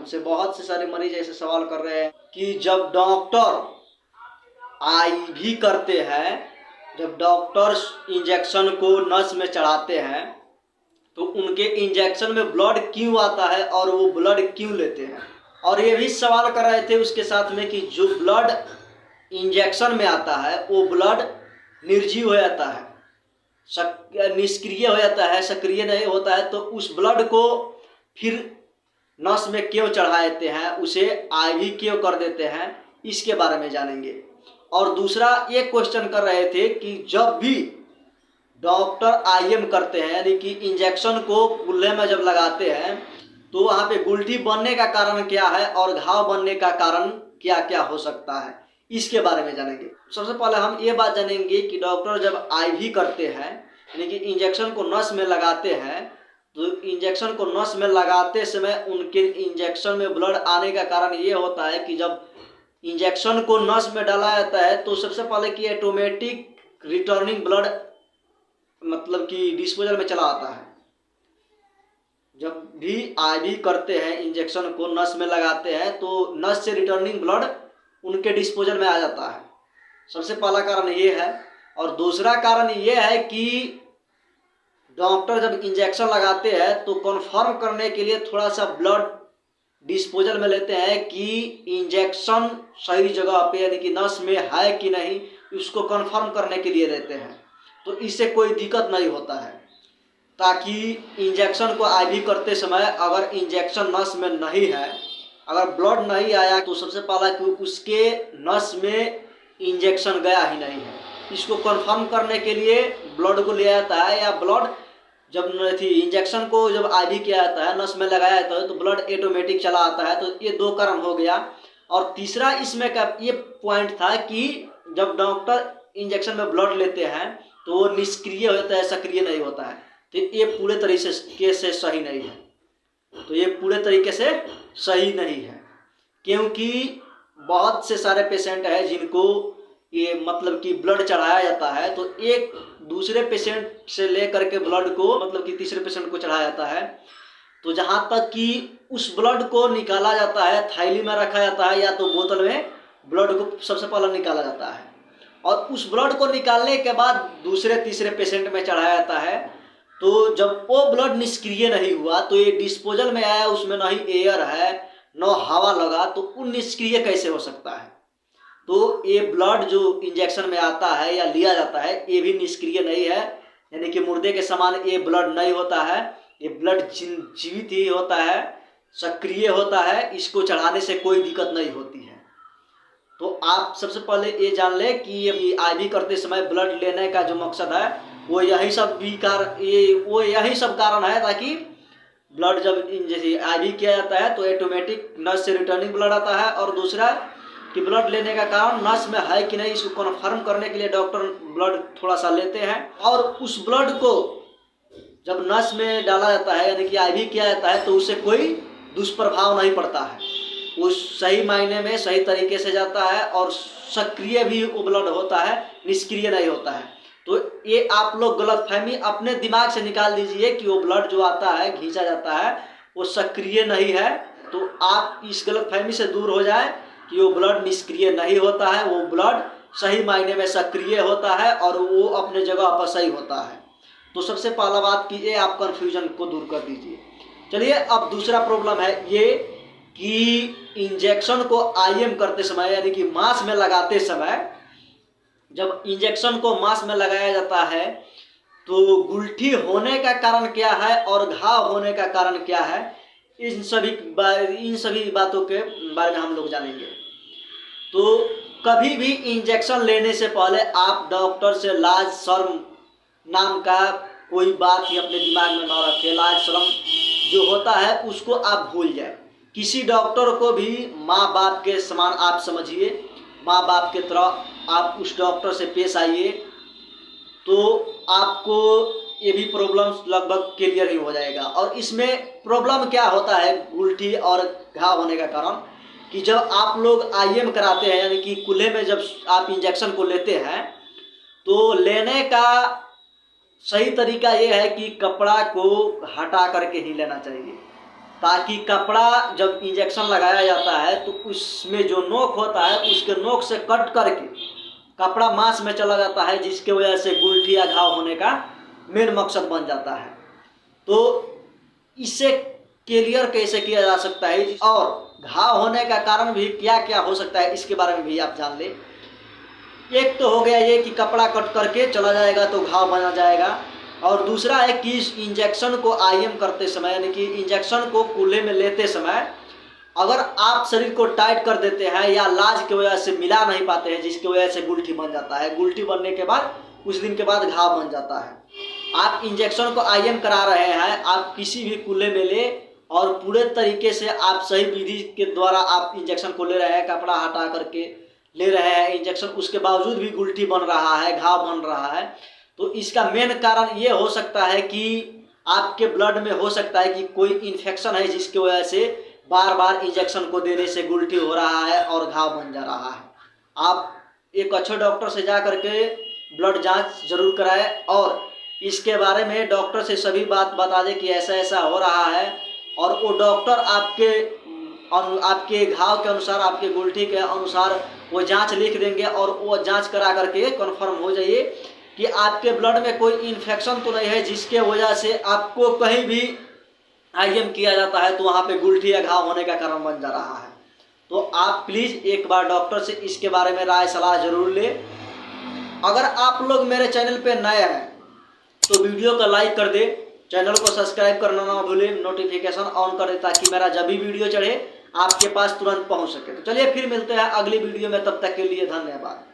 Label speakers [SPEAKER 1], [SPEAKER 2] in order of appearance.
[SPEAKER 1] हमसे बहुत से सारे मरीज ऐसे सवाल कर रहे हैं कि जब डॉक्टर आईवी करते हैं, जब डॉक्टर इंजेक्शन को नस में चढ़ाते हैं तो उनके इंजेक्शन में ब्लड क्यों आता है और वो ब्लड क्यों लेते हैं। और ये भी सवाल कर रहे थे उसके साथ में कि जो ब्लड इंजेक्शन में आता है वो ब्लड निर्जीव हो जाता है, निष्क्रिय हो जाता है, सक्रिय नहीं होता है, तो उस ब्लड को फिर नस में क्यों चढ़ा देते हैं, उसे आईवी क्यों कर देते हैं, इसके बारे में जानेंगे। और दूसरा ये क्वेश्चन कर रहे थे कि जब भी डॉक्टर आईएम करते हैं यानी कि इंजेक्शन को गुल्ले में जब लगाते हैं तो वहाँ पे गुलठी बनने का कारण क्या है और घाव बनने का कारण क्या क्या हो सकता है, इसके बारे में जानेंगे। सबसे पहले हम ये बात जानेंगे कि डॉक्टर जब आईवी करते हैं यानी कि इंजेक्शन को नस में लगाते हैं तो इंजेक्शन को नस में लगाते समय उनके इंजेक्शन में ब्लड आने का कारण ये होता है कि जब इंजेक्शन को नस में डाला जाता है तो सबसे पहले कि ऑटोमेटिक रिटर्निंग ब्लड मतलब कि डिस्पोजल में चला आता है। जब भी आईवी करते हैं इंजेक्शन को नस में लगाते हैं तो नस से रिटर्निंग ब्लड उनके डिस्पोजल में आ जाता है, सबसे पहला कारण ये है। और दूसरा कारण ये है कि डॉक्टर जब इंजेक्शन लगाते हैं तो कन्फर्म करने के लिए थोड़ा सा ब्लड डिस्पोजल में लेते हैं कि इंजेक्शन सही जगह पे यानी कि नस में है कि नहीं, उसको कन्फर्म करने के लिए लेते हैं, तो इससे कोई दिक्कत नहीं होता है। ताकि इंजेक्शन को आईवी करते समय अगर इंजेक्शन नस में नहीं है, अगर ब्लड नहीं आया तो सबसे पहला कि उसके नस में इंजेक्शन गया ही नहीं है, इसको कन्फर्म करने के लिए ब्लड को लिया जाता है। या ब्लड जब इंजेक्शन को जब आईवी किया जाता है, नस में लगाया जाता है तो ब्लड ऑटोमेटिक चला आता है। तो ये दो कारण हो गया। और तीसरा इसमें का ये पॉइंट था कि जब डॉक्टर इंजेक्शन में ब्लड लेते हैं तो वो निष्क्रिय हो जाता है, सक्रिय नहीं होता है, तो ये पूरे तरीके से सही नहीं है। तो ये पूरे तरीके से सही नहीं है क्योंकि बहुत से सारे पेशेंट हैं जिनको ये मतलब कि ब्लड चढ़ाया जाता है, तो एक दूसरे पेशेंट से लेकर के ब्लड को मतलब कि तीसरे पेशेंट को चढ़ाया जाता है। तो जहाँ तक कि उस ब्लड को निकाला जाता है, थैली में रखा जाता है या तो बोतल में ब्लड को सबसे पहले निकाला जाता है और उस ब्लड को निकालने के बाद दूसरे तीसरे पेशेंट में चढ़ाया जाता है। तो जब वो ब्लड निष्क्रिय नहीं हुआ तो ये डिस्पोजल में आया, उसमें ना ही एयर है न हवा लगा, तो वो निष्क्रिय कैसे हो सकता है। तो ये ब्लड जो इंजेक्शन में आता है या लिया जाता है ये भी निष्क्रिय नहीं है, यानी कि मुर्दे के समान ये ब्लड नहीं होता है, ये ब्लड जीवित ही होता है, सक्रिय होता है, इसको चढ़ाने से कोई दिक्कत नहीं होती है। तो आप सबसे पहले ये जान लें कि ये आईवी करते समय ब्लड लेने का जो मकसद है वो यही सब कारण है, ताकि ब्लड जब जैसे आईवी किया जाता है तो ऑटोमेटिक नस से रिटर्निंग ब्लड आता है। और दूसरा कि ब्लड लेने का कारण नस में है कि नहीं, इसको कन्फर्म करने के लिए डॉक्टर ब्लड थोड़ा सा लेते हैं। और उस ब्लड को जब नस में डाला जाता है यानी कि आईवी किया जाता है तो उससे कोई दुष्प्रभाव नहीं पड़ता है, वो सही मायने में सही तरीके से जाता है और सक्रिय भी वो ब्लड होता है, निष्क्रिय नहीं होता है। तो ये आप लोग गलतफहमी अपने दिमाग से निकाल दीजिए कि वो ब्लड जो आता है खींचा जाता है वो सक्रिय नहीं है। तो आप इस गलतफहमी से दूर हो जाए कि वो ब्लड निष्क्रिय नहीं होता है, वो ब्लड सही मायने में सक्रिय होता है और वो अपने जगह पर सही होता है। तो सबसे पहला बात कि ये आप कन्फ्यूजन को दूर कर दीजिए। चलिए अब दूसरा प्रॉब्लम है ये कि इंजेक्शन को आईएम करते समय यानी कि मांस में लगाते समय जब इंजेक्शन को मांस में लगाया जाता है तो गुलठी होने का कारण क्या है और घाव होने का कारण क्या है, इन सभी बातों के बारे में हम लोग जानेंगे। तो कभी भी इंजेक्शन लेने से पहले आप डॉक्टर से लाज शर्म नाम का कोई बात ही अपने दिमाग में न रखें। लाज शर्म जो होता है उसको आप भूल जाए। किसी डॉक्टर को भी माँ बाप के समान आप समझिए, माँ बाप के तरह आप उस डॉक्टर से पेश आइए तो आपको ये भी प्रॉब्लम लगभग क्लियर ही हो जाएगा। और इसमें प्रॉब्लम क्या होता है गुलठी और घाव होने का कारण कि जब आप लोग आईएम कराते हैं यानी कि कुल्हे में जब आप इंजेक्शन को लेते हैं तो लेने का सही तरीका ये है कि कपड़ा को हटा करके ही लेना चाहिए, ताकि कपड़ा जब इंजेक्शन लगाया जाता है तो उसमें जो नोक होता है उसके नोक से कट करके कपड़ा मांस में चला जाता है, जिसके वजह से गुलठी या घाव होने का मेन मकसद बन जाता है। तो इसे क्लियर कैसे किया जा सकता है और घाव होने का कारण भी क्या क्या हो सकता है इसके बारे में भी आप जान लें। एक तो हो गया ये कि कपड़ा कट करके चला जाएगा तो घाव बना जाएगा, और दूसरा है कि इस इंजेक्शन को आईएम करते समय यानी कि इंजेक्शन को कूल्हे में लेते समय अगर आप शरीर को टाइट कर देते हैं या लाज की वजह से मिला नहीं पाते हैं, जिसकी वजह से गुलठी बन जाता है। गुलठी बनने के बाद कुछ दिन के बाद घाव बन जाता है। आप इंजेक्शन को आईएम करा रहे हैं, आप किसी भी कूल्हे में ले और पूरे तरीके से आप सही विधि के द्वारा आप इंजेक्शन को ले रहे हैं, कपड़ा हटा करके ले रहे हैं इंजेक्शन, उसके बावजूद भी गुलठी बन रहा है, घाव बन रहा है, तो इसका मेन कारण ये हो सकता है कि आपके ब्लड में हो सकता है कि कोई इन्फेक्शन है, जिसकी वजह से बार बार इंजेक्शन को देने से गुलठी हो रहा है और घाव बन जा रहा है। आप एक अच्छे डॉक्टर से जा करके ब्लड जांच जरूर कराएं और इसके बारे में डॉक्टर से सभी बात बता दें कि ऐसा ऐसा हो रहा है, और वो डॉक्टर आपके घाव के अनुसार, आपके गुलठी के अनुसार वो जांच लिख देंगे, और वो जांच करा करके कंफर्म हो जाइए कि आपके ब्लड में कोई इन्फेक्शन तो नहीं है जिसके वजह से आपको कहीं भी आईएम किया जाता है तो वहाँ पे गुलठी या घाव होने का कारण बन जा रहा है। तो आप प्लीज़ एक बार डॉक्टर से इसके बारे में राय सलाह जरूर लें। अगर आप लोग मेरे चैनल पे नए हैं तो वीडियो को लाइक कर दे, चैनल को सब्सक्राइब करना ना भूलें, नोटिफिकेशन ऑन कर दे ताकि मेरा जब भी वीडियो चढ़े आपके पास तुरंत पहुँच सके। तो चलिए फिर मिलते हैं अगली वीडियो में, तब तक के लिए धन्यवाद।